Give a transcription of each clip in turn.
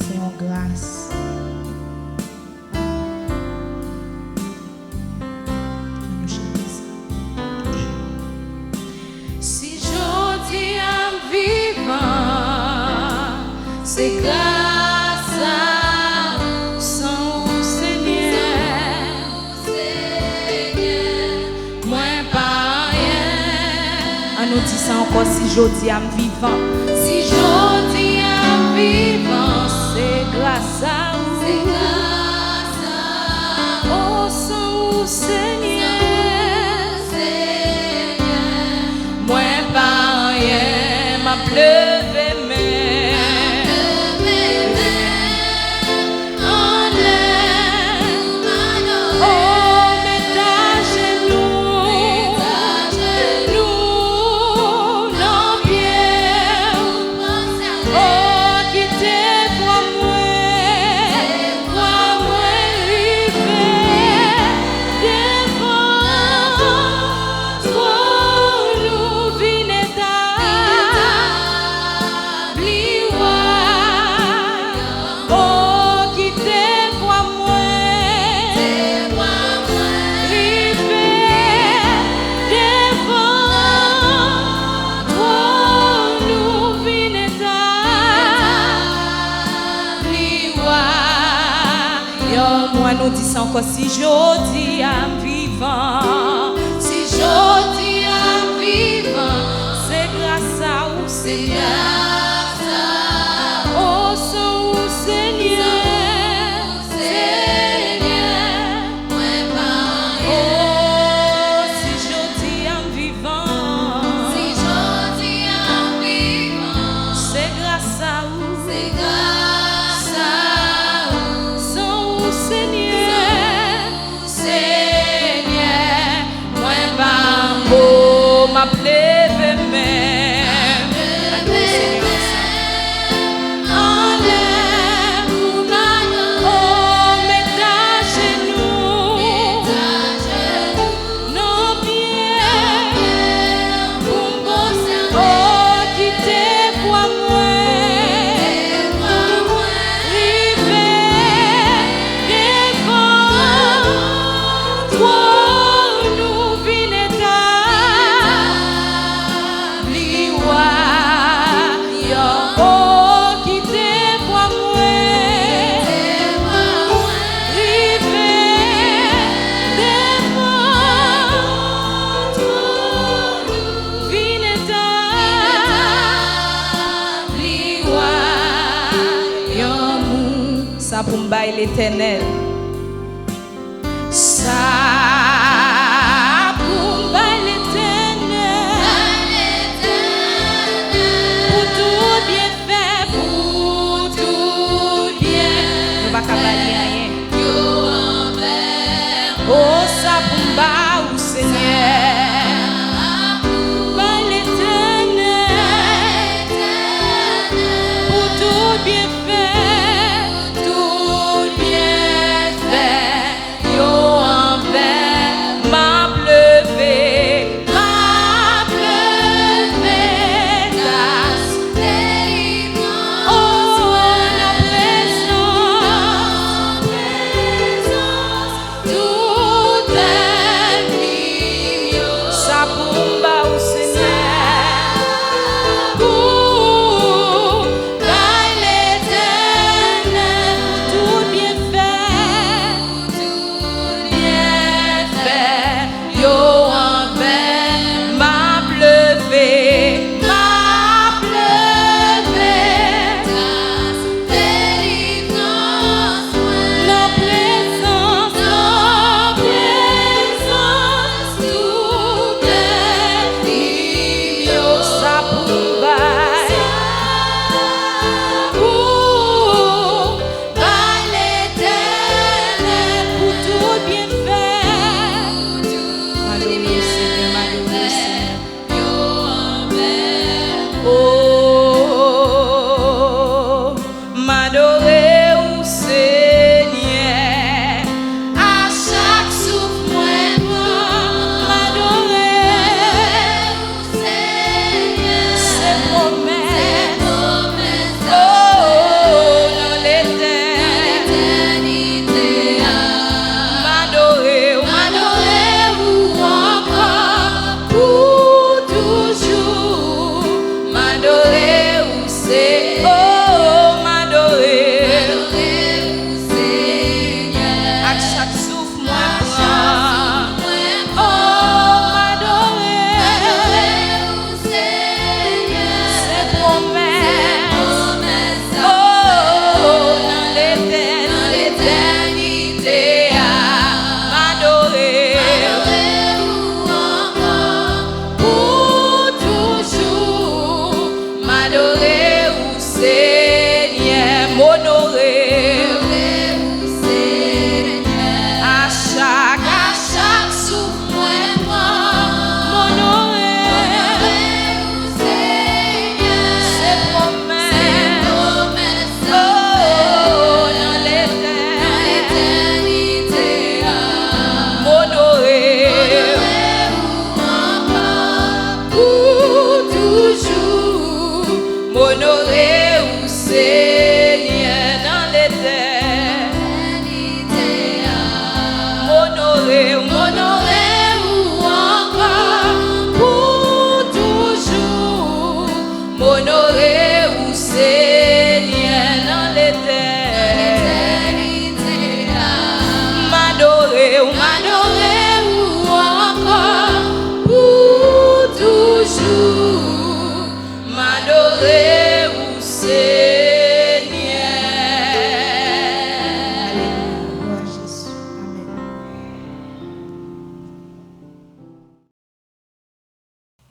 C'est en grâce. Nous chantons ça. Si j'odie en vivant, c'est grâce à son Seigneur. Moi pas rien. On nous dit ça encore, si j'odie en vivant. Si j'odie en vivant, C'est grâce à c'est grâce à oh son Seigneur. moi pas rien, m'a pleuvé Moi nous dit ça encore, si j'odie en vivant. si j'odie en vivant, C'est grâce à vous, c'est Seigneur. grâce à Oh son Seigneur. Seigneur, moi pas rien. Oh si j'odie en vivant. Si j'odie en vivant, C'est grâce à vous, c'est grâce à son Seigneur. Seigneur, moi pas Oh ma plève même. Ça pour me bailler l'Éternel. Ça pour me bailler l'Éternel. Pour tout bien fait, pour tout bien. Ne va pas bailler rien. Oh ça pour me bailler au Seigneur. Bailler l'Éternel. Pour tout bien fait.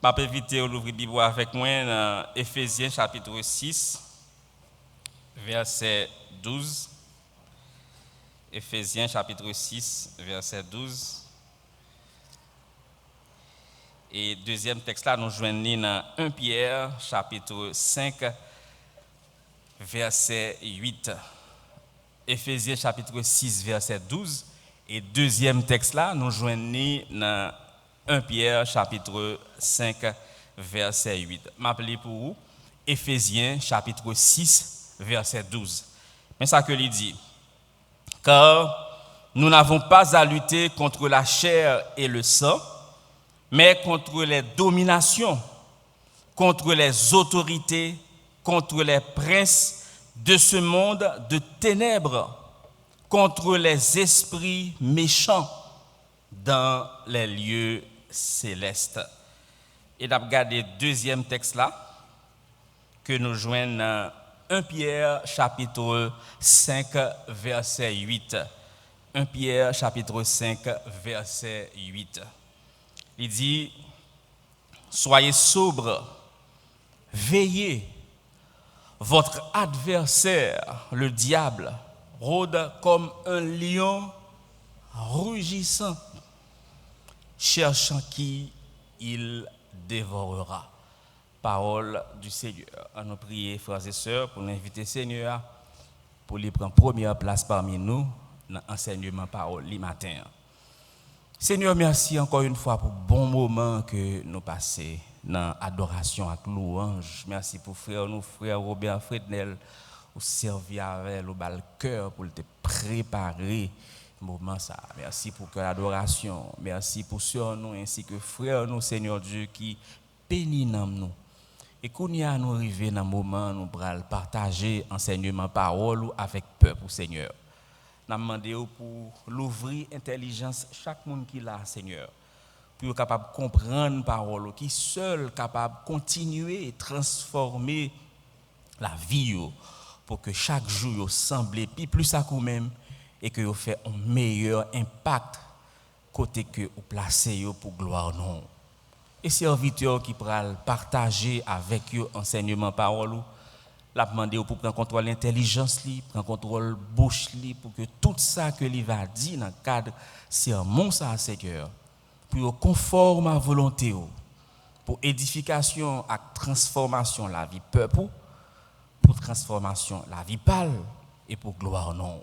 Je vais éviter d'ouvrir la Bible avec moi dans Éphésiens chapitre 6, verset 12. Éphésiens chapitre 6, verset 12. Et deuxième texte là, nous joignons dans 1 Pierre chapitre 5, verset 8. Éphésiens chapitre 6, verset 12. Et deuxième texte là, nous joignons dans 1 Pierre chapitre 5, verset 8. M'appelez pour vous Éphésiens chapitre 6, verset 12. Mais ça que il dit. Car nous n'avons pas à lutter contre la chair et le sang, mais contre les dominations, contre les autorités, contre les princes de ce monde de ténèbres, contre les esprits méchants dans les lieux célestes. Et nous avons regardé le deuxième texte là, que nous joignons dans 1 Pierre chapitre 5, verset 8. 1 Pierre chapitre 5, verset 8. Il dit, soyez sobres, veillez, votre adversaire, le diable, rôde comme un lion rugissant, cherchant qui il dévorera. Parole du Seigneur. À nous prier, frères et sœurs, pour nous inviter Seigneur, pour lui prendre première place parmi nous dans l'enseignement parole le matin. Seigneur, merci encore une fois pour le bon moment que nous passons dans l'adoration avec louange. Merci pour frère Robert Frednel, pour servir avec le cœur, pour te préparer moment ça. Merci pour l'adoration. Merci pour sœur nous ainsi que frère nous, Seigneur Dieu, qui bénit nous. Et qu'on y a nous arrivé dans le moment nous pourrons partager enseignement parole avec peuple, Seigneur. Nous demandons pour l'ouvrir intelligence chaque monde qui l'a, Seigneur, pour être capable de comprendre parole, qui seul capable de continuer et transformer la vie, pour que chaque jour semble plus à vous même et que vous fait un meilleur impact côté que vous placez pour gloire non. Et serviteurs qui pourront partager avec eux enseignement parole, la demander pour prendre contrôle l'intelligence, prendre contrôle bouche pour que tout ça que lui va dire dans le cadre sermon ça Seigneur, pour conforme à volonté, pour édification et transformation la vie peuple, pour transformation la vie pâle et pour gloire non.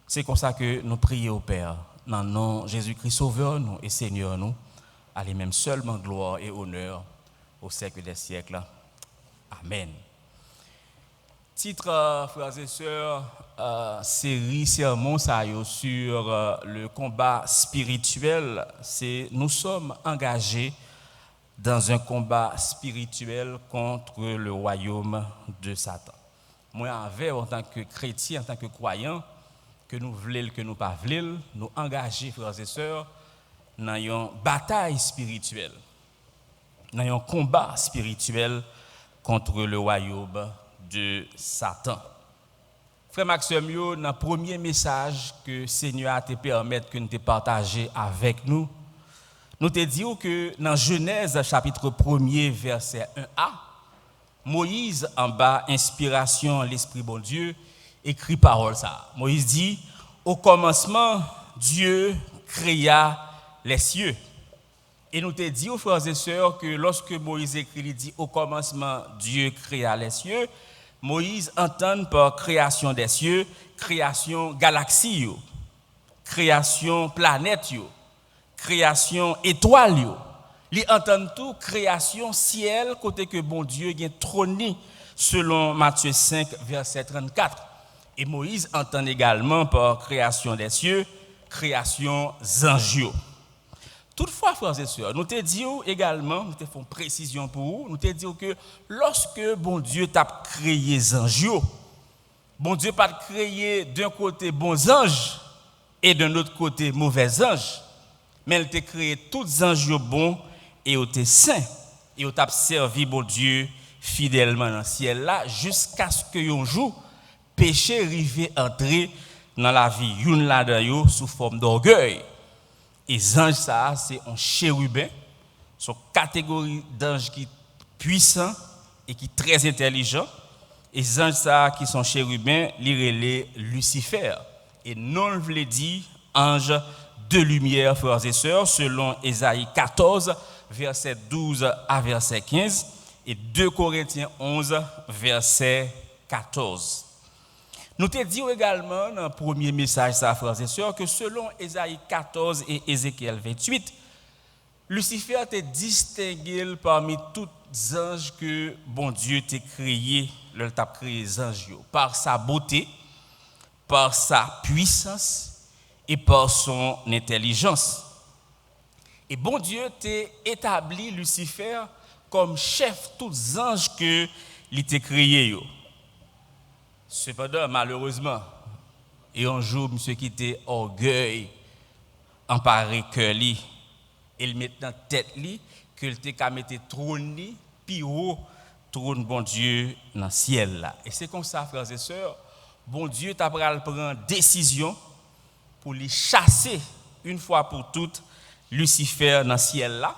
C'est comme ça que nous prions au Père, dans le nom de Jésus-Christ Sauveur nous et Seigneur nous, à lui-même seulement gloire et honneur au siècle des siècles. Amen. Titre, frères et sœurs, série sermon sur le combat spirituel, c'est nous sommes engagés dans un combat spirituel contre le royaume de Satan. Moi, en tant que chrétien, en tant que croyant, que nous voulons, que nous ne voulons pas, nous engager, frères et sœurs, dans une bataille spirituelle, dans un combat spirituel contre le royaume de Satan. Frère Maxime, dans le premier message que le Seigneur a te permis que nous te partager avec nous, nous te disons que dans Genèse chapitre 1er verset 1a, Moïse en bas inspiration l'Esprit bon Dieu écrit parole ça. Moïse dit au commencement Dieu créa les cieux. Et nous te dit aux frères et sœurs que lorsque Moïse écrit, il dit au commencement Dieu créa les cieux, Moïse entend par création des cieux, création galaxie, création planète, création étoile. Il entend tout création ciel côté que bon Dieu vient trôner selon Matthieu 5 verset 34. Et Moïse entend également par création des cieux, création anges. Toutefois, frères et sœurs, nous te disons également, nous te faisons précision pour vous, nous te disons que lorsque bon Dieu t'a créé les anges, bon Dieu pas créé d'un côté bons anges et d'un autre côté mauvais anges, mais il t'a créé tous les anges bons et ils étaient saints et ils t'a servi bon Dieu fidèlement dans le ciel là jusqu'à ce que un jour péché arrive entrer dans la vie une là-dedans sous forme d'orgueil. Et ange ça c'est un chérubin Son catégorie d'anges qui puissants et qui très intelligents. Et les anges ça, qui sont chérubins, les Lucifer. Et non le voulait dire ange de lumière, frères et sœurs, selon Ésaïe 14, verset 12 à verset 15, et 2 Corinthiens 11, verset 14. Nous te dit également dans le premier message, ça, frères et sœurs, que selon Ésaïe 14 et Ézéchiel 28, Lucifer te distingué parmi tous les anges que bon Dieu t'a créé, le t'a créé les anges, par sa beauté, par sa puissance et par son intelligence. Et bon Dieu t'a établi Lucifer comme chef de tous les anges que il t'a créé. Cependant, malheureusement, et un jour, monsieur qui était orgueil, emparé cœur li, il met dans tête li que il t'a mettre trône li, puis haut trône bon Dieu dans le ciel là. Et c'est comme ça, frères et sœurs, bon Dieu t'a prendre décision pour les chasser une fois pour toutes Lucifer dans le ciel là.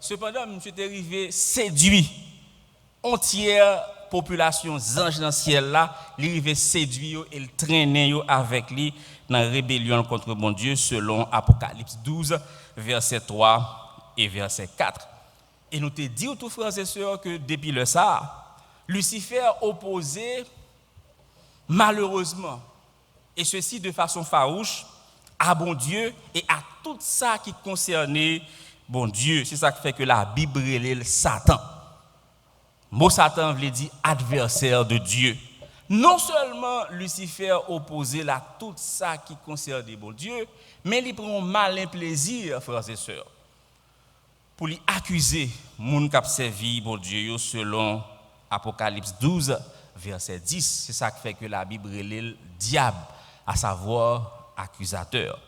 Cependant, monsieur est arrivé séduit entière population ange dans le ciel là, il arrivé séduit et il traînait avec lui dans la rébellion contre bon Dieu selon Apocalypse 12 verset 3 et verset 4. Et nous te dit tous frères et sœurs que depuis le ça, Lucifer opposé malheureusement et ceci de façon farouche à bon Dieu et à tout ça qui concernait bon Dieu. C'est ça qui fait que la Bible relève Satan. Mot Satan veut dire adversaire de Dieu. Non seulement Lucifer opposé à tout ça qui concerne bon Dieu, mais il prend malin plaisir, frères et sœurs, pour lui accuser moun qui a servi bon Dieu selon Apocalypse 12 verset 10. C'est ça qui fait que la Bible relève diable, à savoir accusateur.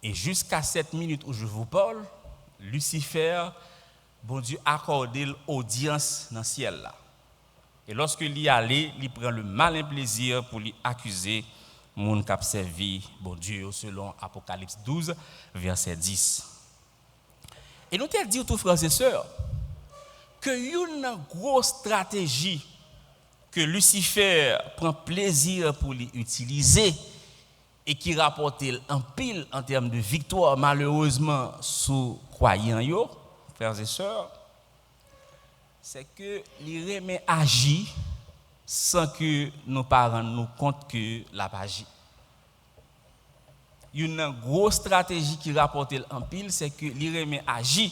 Et jusqu'à cette minute où je vous parle, Lucifer, bon Dieu accordé l'audience dans le ciel là. Et lorsque il y allait, il prend le malin plaisir pour lui accuser moun qui a servi bon Dieu selon Apocalypse 12 verset 10. Et nous te dire tous frères et sœurs que une grosse stratégie que Lucifer prend plaisir pour l'utiliser et qui rapporte un pile en termes de victoire malheureusement sous croyants yo, frères et sœurs, c'est que il remet agir sans que nos parents nous comptent que l'a agi. Une grosse stratégie qui rapporte en pile, c'est que il remet agir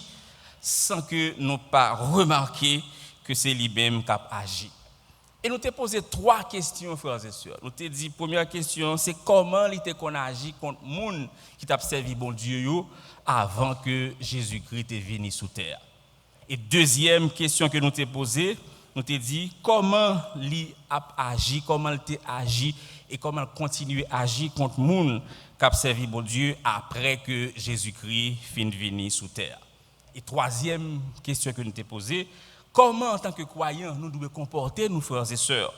sans que nous pas remarquer que c'est lui-même qui a agi. Et nous t'ai posé 3 questions, frères et sœurs. Nous t'ai dit, première question, c'est comment il était qu'on agit contre monde qui t'a servi bon Dieu avant que Jésus-Christ est venu sous terre. Et deuxième question que nous t'ai posée, nous t'ai dit comment il a agi, comment il t'a agi et comment il continue à agir contre monde qui a servi bon Dieu après que Jésus-Christ finit de venir sous terre. Et troisième question que nous t'ai posée, comment, en tant que croyants, nous devons comporter, nos frères et sœurs,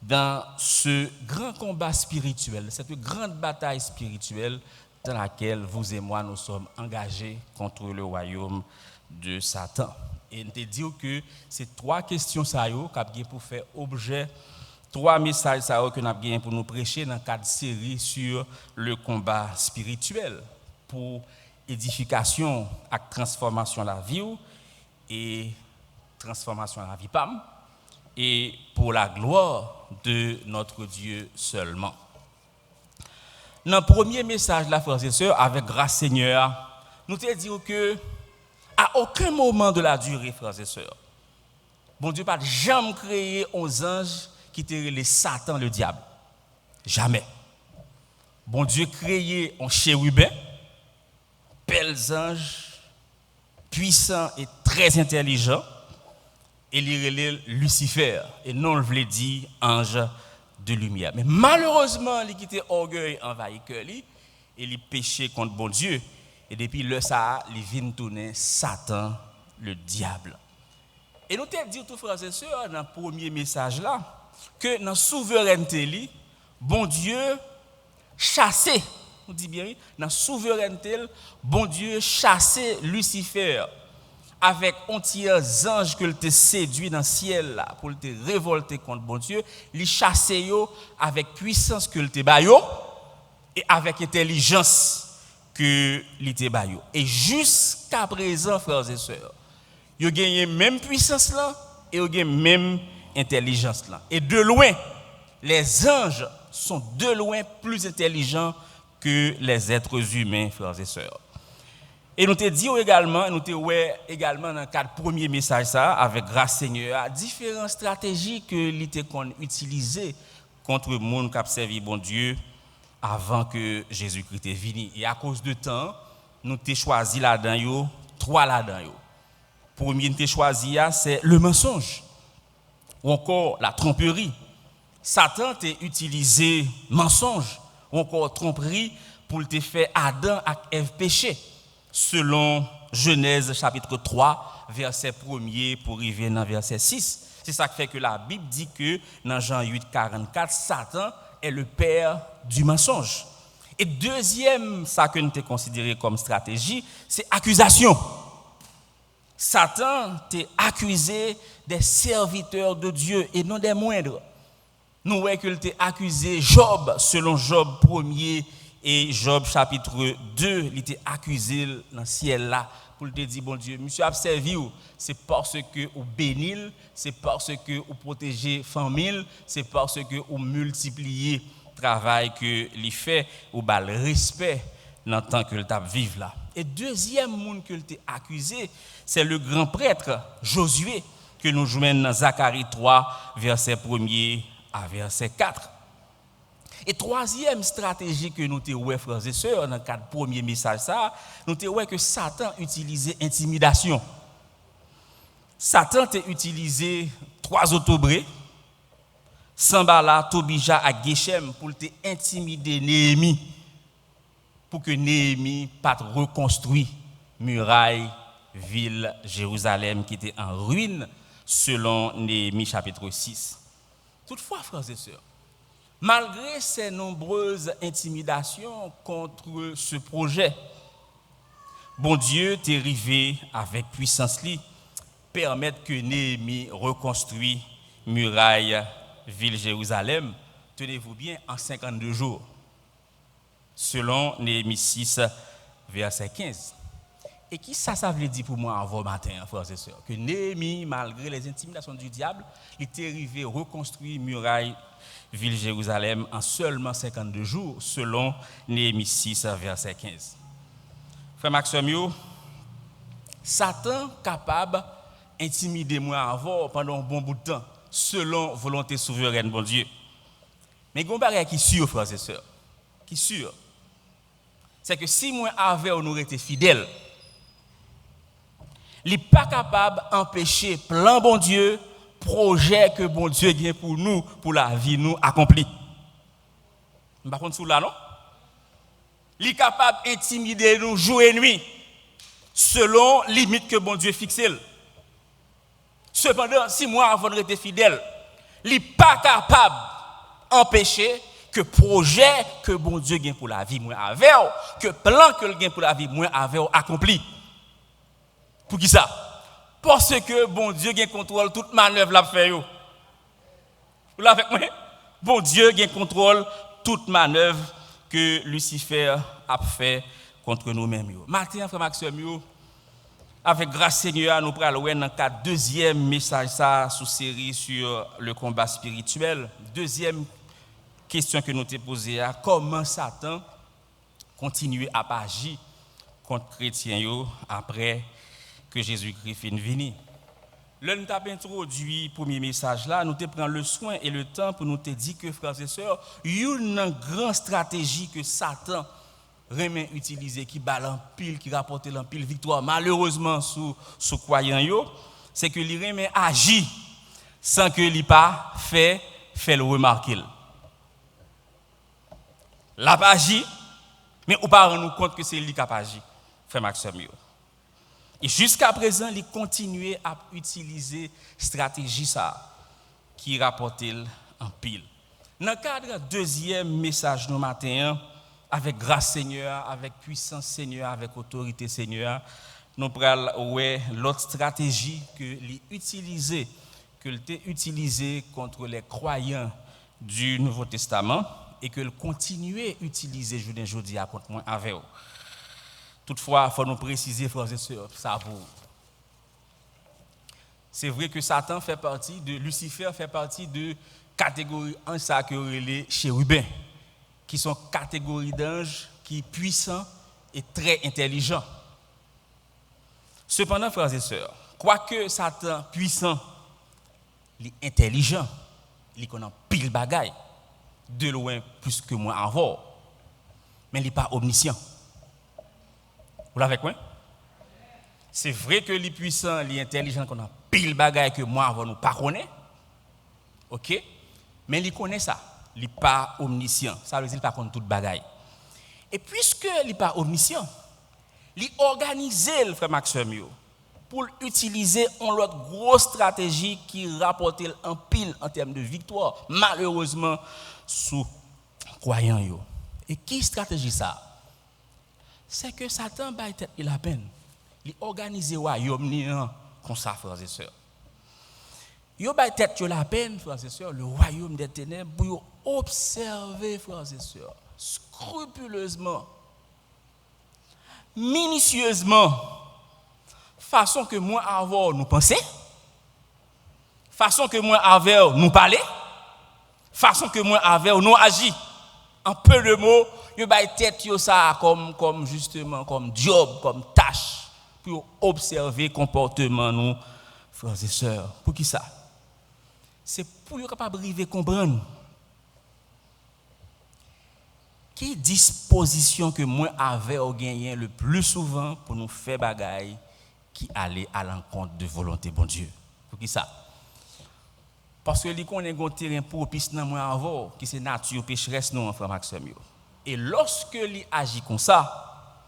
dans ce grand combat spirituel, cette grande bataille spirituelle dans laquelle vous et moi nous sommes engagés contre le royaume de Satan. Et nous te disons que ces 3 questions qui pour faire objet, 3 messages que nous avons pour nous prêcher dans le cadre de série sur le combat spirituel, pour édification et transformation de la vie et transformation de la vie PAM et pour la gloire de notre Dieu seulement. Dans le premier message de la frères et sœurs, avec grâce Seigneur, nous te disons que à aucun moment de la durée, frères et sœurs, bon Dieu n'a jamais créé 11 anges qui étaient les Satan, le diable. Jamais. Bon Dieu créé un chérubin, bels anges, puissants et très intelligents, et il relève Lucifer, et non le voulait dire ange de lumière. Mais malheureusement, il quitté orgueil envahi cœur et il péché contre bon Dieu. Et depuis le ça, il vient tourner Satan, le diable. Et nous t'ai dit tous frères et sœurs dans le premier message là que dans la souveraineté, bon Dieu chassé, on dit bien, dans la souveraineté, bon Dieu chassé Lucifer avec un tiers ange que te séduit dans le ciel là pour te révolter contre bon Dieu, li chasse yo avec puissance que te ba yo et avec intelligence que li te ba yo. Et jusqu'à présent frères et sœurs, yo gagné même puissance là et yo gagné même intelligence là. Et de loin, les anges sont de loin plus intelligents que les êtres humains frères et sœurs. Et nous te dit également, nous te également dans le cadre premier message ça avec grâce Seigneur, différentes stratégies que l'été qu'on utilisé contre le monde qui a servi bon Dieu avant que Jésus-Christ est venu. Et à cause de temps, nous te choisi là-dedans yo, 3 là-dedans yo. Premier nous te choisi c'est le mensonge ou encore la tromperie. Satan t'a utilisé mensonge ou encore tromperie pour te faire Adam et Ève pécher. Selon Genèse chapitre 3, verset 1er pour arriver dans verset 6. C'est ça qui fait que la Bible dit que dans Jean 8, 44, Satan est le père du mensonge. Et deuxième, ça que nous avons considéré comme stratégie, c'est accusation. Satan t'a accusé des serviteurs de Dieu et non des moindres. Nous voyons qu'il t'a accusé Job, selon Job 1er. Et Job chapitre 2, il était accusé dans le ciel là pour te dire bon Dieu, monsieur a servi ou c'est parce que ou bénil, c'est parce que ou protéger famille, c'est parce que ou multiplier travail que il fait ou ba le respect dans temps que il t'a vivre là. Et deuxième monde que il était accusé, c'est le grand prêtre Josué que nous joignons dans Zacharie 3 verset 1er à verset 4. Et troisième stratégie que nous avons frères et sœurs dans le cadre du premier message ça, nous avons que Satan utilisait intimidation. Satan a utilisé 3 autobrés, Sambala, Tobija et Geshem pour te intimider Néhémie pour que Néhémie pas reconstruit muraille ville Jérusalem qui était en ruine selon Néhémie chapitre 6. Toutefois frères et sœurs, malgré ces nombreuses intimidations contre ce projet, bon Dieu t'est arrivé avec puissance li permettre que Néhémie reconstruit muraille ville Jérusalem, tenez-vous bien, en 52 jours, selon Néhémie 6 verset 15. Et qui ça veut dire pour moi avant matin, frères et sœurs, que Néhémie, malgré les intimidations du diable, il est arrivé à reconstruire muraille ville Jérusalem en seulement 52 jours, selon Néhémie 6, verset 15. Frère Maxime, Satan capable d'intimider moi avant pendant un bon bout de temps, selon volonté souveraine, bon Dieu. Mais il y a un bagage qui est sûr, frères et sœurs, qui est sûr, c'est que si moi avait on aurait été fidèle, il n'est pas capable d'empêcher plan bon Dieu, projet que bon Dieu a pour nous, pour la vie nous accompli. Par contre, sous là, non? Il est capable d'intimider nous jour et nuit, selon limite que bon Dieu fixe. Cependant, si moi, avant d'être fidèle, il n'est pas capable d'empêcher que projet que bon Dieu a pour la vie, moi avec, que plan que le gain pour la vie, moi avec, accompli. Pour qui ça? Parce que bon Dieu a contrôle toute manœuvre l'a fait yo. Vous l'avez avec moi? Bon Dieu a contrôle toute manœuvre que Lucifer a fait contre nous-mêmes yo. Matin frère Maxime yo, avec grâce Seigneur, nous prenons dans le deuxième message ça sous série sur le combat spirituel. Deuxième question que nous t'ai posée, comment Satan continue à agir contre les chrétiens yo après que Jésus-Christ est venu. Là, nous avons introduit le premier message là, nous te prenons le soin et le temps pour nous te dire que, frères et sœurs, il y a une grande stratégie que Satan remet utiliser, qui bat l'empile, qui rapporte l'empile victoire, malheureusement, sous croyants, c'est que il remet agir sans que il pas fait le remarquer. La pas agir, mais on pas rendre compte que c'est lui qui a agi, frère Maxime. Et jusqu'à présent, il continue à utiliser stratégie ça qui rapporte en pile. Dans le cadre du deuxième message nous matin, avec grâce Seigneur, avec puissance Seigneur, avec autorité Seigneur, nous prenons ouais, l'autre stratégie que l'utiliser contre les croyants du Nouveau Testament et que le continuer à utiliser aujourd'hui contre moi avec eux. Toutefois, il faut nous préciser, frères et sœurs, ça pour. C'est vrai que Satan fait partie de Lucifer, fait partie de catégorie en ça que les chérubins, qui sont catégories d'anges qui sont puissants et très intelligents. Cependant, frères et sœurs, quoique Satan puissant, il est intelligent, il connaît pile bagaille, de loin plus que moi avant, mais il n'est pas omniscient. Vous l'avez quoi? C'est vrai que les puissants, les intelligents, qu'on a pile bagaille que moi avant nous pas connaît, ok? Mais il connaît ça, il n'est pas omniscient. Ça veut dire qu'il pas connaît toute bagaille. Et puisque il n'est pas omniscient, il organise le frère Maxime pour utiliser une autre grosse stratégie qui rapporte en pile en termes de victoire, malheureusement sous croyants yo. Et qui stratégie ça? C'est que Satan ba tête la peine. Il organise royaume comme ça, frères et sœurs. Yo ba tête la peine, frères et sœurs, le royaume des ténèbres pour observer, frères et sœurs, scrupuleusement, minutieusement, façon que moi avant nous penser, façon que moi avant nous parler, façon que moi avant nous agir. En peu de mots, yo ba tête yo ça comme justement comme job, comme tâche pour observer comportement nous frères et sœurs. Pour qui ça? C'est pour yo capable arriver comprendre qui disposition que moi avait au gagner le plus souvent pour nous faire bagaille qui allait à l'encontre de volonté bon Dieu. Pour qui ça? Parce que li connaît un terrain propice dans moi avant qui c'est nature pécheresse non frère Maxime. Et lorsque li agit comme ça,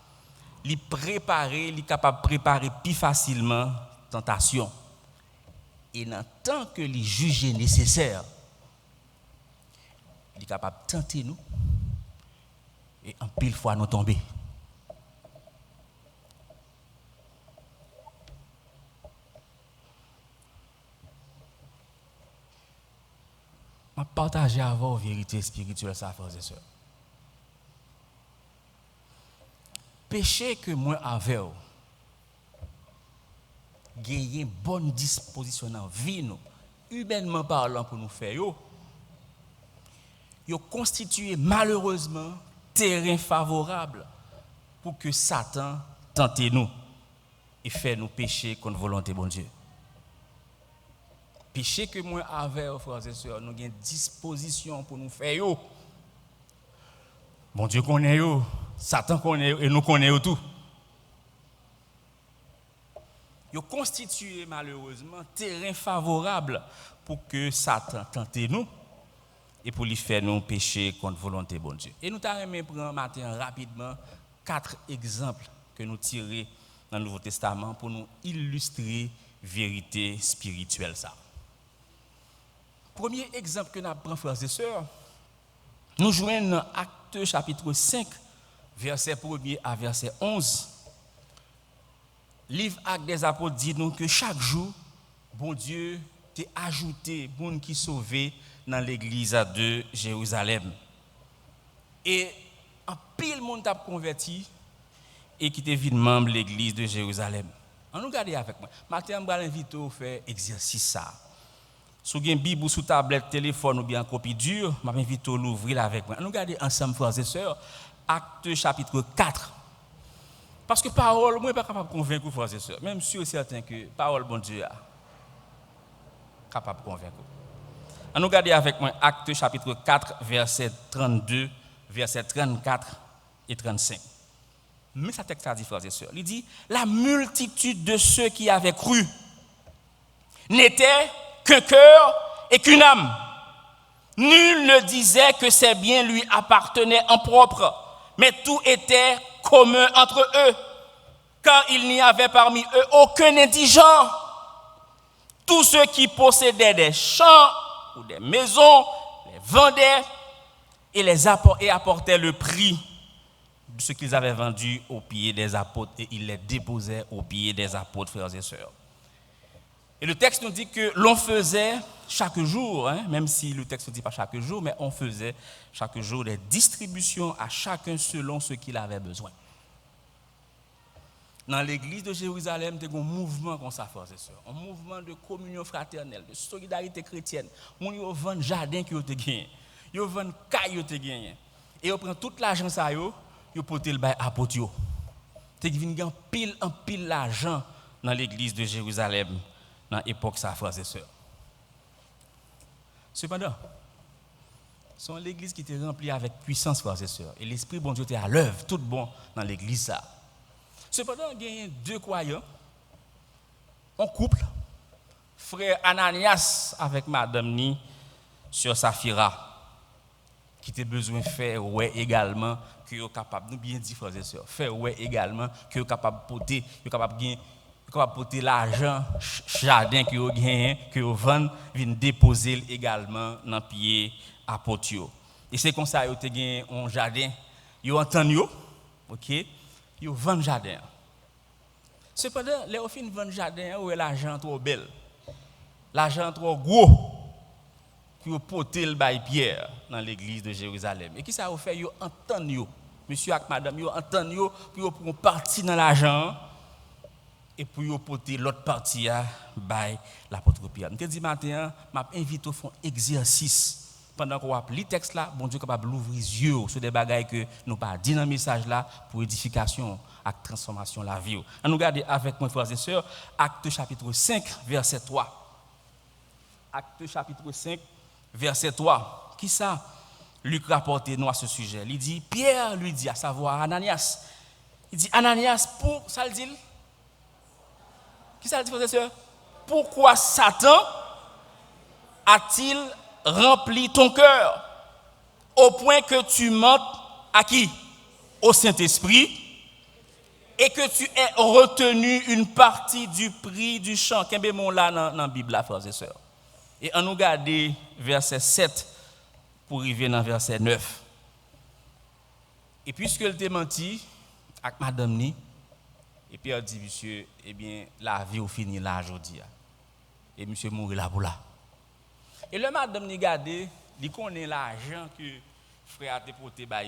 li préparer, li capable préparer plus facilement tentation. Et dans tant que li juger nécessaire, il est capable de tenter nous et en pile fois nous tomber. Je partage avec vous la vérité spirituelle, ça, frères et sœurs. Péché que moi avec vous, gagner une bonne disposition dans la vie, nous, humainement parlant, pour nous faire, yo constitué malheureusement terrain favorable pour que Satan tente nous et fait nous pécher contre volonté bon Dieu. Péché que moi avec frères et sœurs, nous avons disposition pour nous faire yo. Bon Dieu connaît yo, Satan connaît et nous connaissons tout. Yo constitué malheureusement terrain favorable pour que Satan tente nous et pour lui faire nous pécher contre volonté bon Dieu. Et nous t'aimerais prendre matin rapidement 4 exemples que nous tirons dans le Nouveau Testament pour nous illustrer vérité spirituelle ça. Premier exemple que nous prenons, frères et sœurs, nous joignons dans Actes chapitre 5, verset 1er à verset 11. Livre Actes des Apôtres dit nous que chaque jour, bon Dieu t'a ajouté des gens qui sauvés dans l'église de Jérusalem. Et un pile monde t'a converti et qui devient membre de l'église de Jérusalem. On nous regarde avec moi. Matin, je vais l'inviter à faire exercice ça. Si vous avez une Bible ou sous tablette, téléphone ou bien copie dure, je vais inviter à l'ouvrir avec moi. Nous regardons ensemble, frères et sœurs, Actes chapitre 4. Parce que parole, moi, je ne suis pas capable de convaincre, frères et sœurs. Même sûr et certain que parole, bon Dieu, est capable de convaincre. Nous regardons avec moi Actes chapitre 4, verset 32, verset 34 et 35. Mais ça texte a dit, frères et sœurs, il dit, la multitude de ceux qui avaient cru n'était qu'un cœur et qu'une âme. Nul ne disait que ses biens lui appartenaient en propre, mais tout était commun entre eux, car il n'y avait parmi eux aucun indigent. Tous ceux qui possédaient des champs ou des maisons les vendaient et apportaient le prix ce qu'ils avaient vendu aux pieds des apôtres et ils les déposaient aux pieds des apôtres, frères et sœurs. Et le texte nous dit que l'on faisait chaque jour, même si le texte ne dit pas chaque jour, mais on faisait chaque jour des distributions à chacun selon ce qu'il avait besoin. Dans l'église de Jérusalem, il y a un mouvement comme ça, frères et sœurs, un mouvement de communion fraternelle, de solidarité chrétienne. On y a 20 jardins qui ont été gagnés, il y a 20 cailles qui ont été gagnés. Et on prend tout l'argent ça yo porter le bail apôtre yo. C'est qui vient en pile l'argent dans l'église de Jérusalem dans l'époque ça, frères et sœurs. Cependant, c'est l'église qui était remplie avec puissance, frères et sœurs, et l'esprit bon Dieu était à l'œuvre, tout bon dans l'église ça. Cependant, il y a deux croyants, un couple, frère Ananias avec madame Ni sur Saphira, qui était besoin de faire ouais également que yo capable nous bien dit frères et sœurs faire ouais également que yo capable porter porter l'argent jardin que yo gagne que yo vend vinn déposer également dans pied apôtre yo. Et c'est comme ça yo te gagne un jardin yo entend yo OK yo vend jardin. Cependant les au fin vend jardin où l'argent trop belle l'argent trop gros pour porter le bail Pierre dans l'église de Jérusalem. Et qui ça a fait yo entendre yo, monsieur ak madame yo entendre yo pour partie dans l'argent et pour yo porter l'autre partie à bail l'apôtre Pierre. Je dis matin, m'a invite au fond exercice pendant qu'on lit texte là, bon Dieu capable d'ouvrir les yeux sur des bagailles que nous pas dit dans le message là pour édification et transformation la vie. On nous regarder avec moi frères et sœurs, Actes chapitre 5 verset 3. Actes chapitre 5 verset 3, qui ça Luc rapporte nous à ce sujet. Il dit, Pierre lui dit, à savoir Ananias, il dit, Ananias, pour ça le dit, qui ça le dit, frères et sœurs? Pourquoi Satan a-t-il rempli ton cœur au point que tu mentes à qui? Au Saint-Esprit et que tu aies retenu une partie du prix du champ. Qu'est-ce que là dans la Bible, là, frères et sœurs? Et on nous garde verset 7 pour arriver dans verset 9. Et puisque elle t'a menti avec madame Ni, et puis elle dit, monsieur, eh bien, la vie est finie là aujourd'hui. Et monsieur mourit là pour là. Et le madame Ni garde, il connaît l'argent que frère a déporté par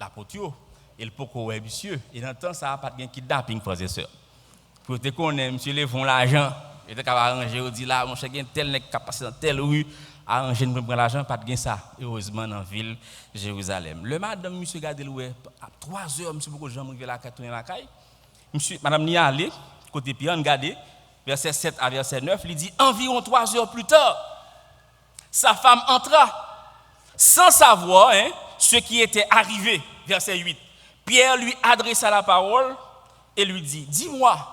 l'apôtre, et le pourquoi monsieur. Et dans le temps, ça n'a pas de kidnapping, frères et sœurs. Pour te connaître, monsieur, les font l'argent. Et tu as arrangé, on dit là, mon cher, tel n'est capacité dans telle rue, arranger pour prendre l'argent, pas de gain ça, heureusement dans la ville de Jérusalem. Le madame, monsieur, regardez le à 3 heures, monsieur, beaucoup de gens arrivent là, tourner la caille. Monsieur, madame n'y allé, côté Pierre, regardez, verset 7 à verset 9, il dit, environ 3 heures plus tard, sa femme entra, sans savoir ce qui était arrivé, verset 8. Pierre lui adressa la parole et lui dit, dis-moi,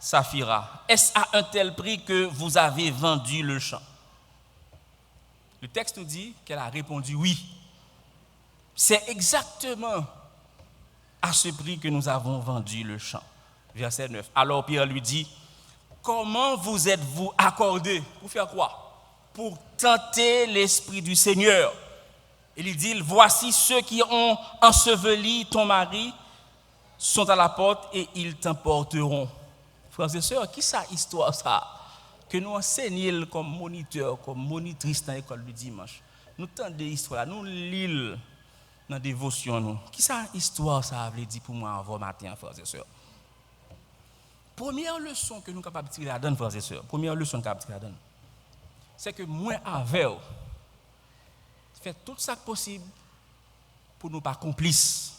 Saphira, est-ce à un tel prix que vous avez vendu le champ? Le texte nous dit qu'elle a répondu oui. C'est exactement à ce prix que nous avons vendu le champ. Verset 9. Alors Pierre lui dit, comment vous êtes-vous accordé? Pour faire quoi? Pour tenter l'esprit du Seigneur. Il dit, voici ceux qui ont enseveli ton mari sont à la porte et ils t'emporteront. Frères et sœurs, qui ça histoire ça? Que nous enseignons comme moniteur, comme monitrice dans l'école du dimanche. Nous tendons des histoires, nous lisons dans la dévotion. Nous. Qui ça histoire ça veut dire pour moi avant matin, frères et sœurs? Première leçon que nous sommes capables de tirer là-dedans, frères et sœurs, première leçon que nous sommes capables de tirer là-dedans, c'est que moi avec fait tout ça possible pour nous pas complices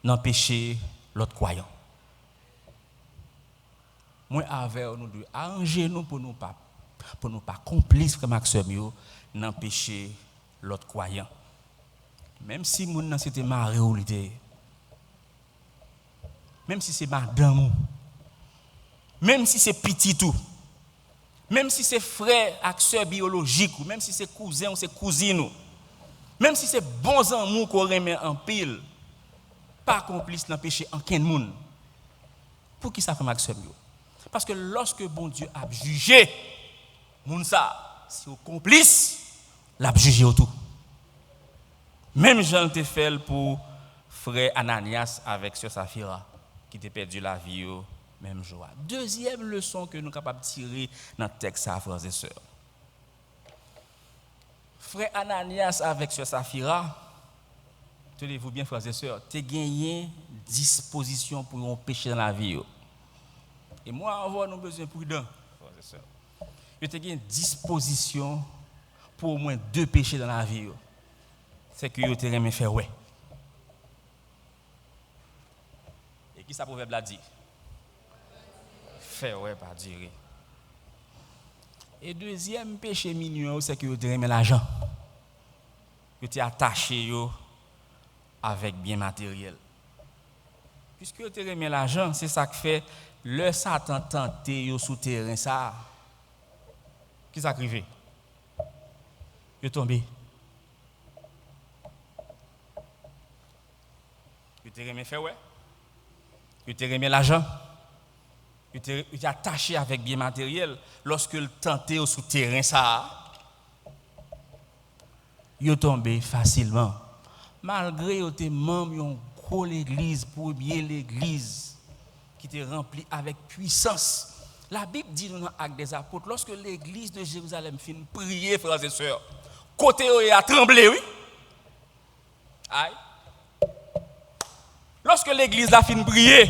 dans le péché l'autre croyant. Moi avec nous devons arranger nous pour nous pas complices comme Maxime dans le péché l'autre croyant. Même si mon nan c'était mari ou même si c'est madame, même si c'est petit tout, même si c'est frère et sœur biologique, même si c'est cousin ou c'est cousine, même si c'est bons amours qu'on remet en pile, pas complice dans le péché en aucun monde. Pour qui ça fait Maxime? Parce que lorsque bon Dieu a jugé, moun ça, si vous complice, l'a jugé tout. Même Jean te fait pour frère Ananias avec sœur Saphira, qui t'a perdu la vie au même jour. Deuxième leçon que nous sommes capables de tirer dans le texte, frères et sœurs. Frère Ananias avec sœur Saphira, tenez-vous bien, frères et sœurs, tu as gagné disposition pour un péché dans la vie. Et moi, on a besoin de prudent, frères et sœurs. Tu as gagné disposition pour au moins 2 péchés dans la vie. C'est que tu as faire ouais. Et qui ça proverbe l'a dit? Faire ouais, pas dire. Et deuxième péché mignon, c'est que tu as l'argent. Que tu es attaché avec bien matériel. Puisque tu as l'argent, c'est ça qui fait le Satan tenté au souterrain ça. Qui ça arrivé? Il est tombé. Il te remet fait ouais. Il te remet l'argent. Il te attaché avec bien matériel. Lorsque le tenté au souterrain ça, il est tombé facilement. Malgré que tu es membre d'une grosse église, pour bien l'église, qui te remplie avec puissance. La Bible dit dans l'Acte des Apôtres, lorsque l'église de Jérusalem finit prier, frères et sœurs, côté où il a tremblé, oui. Aïe. Lorsque l'église a fini de prier,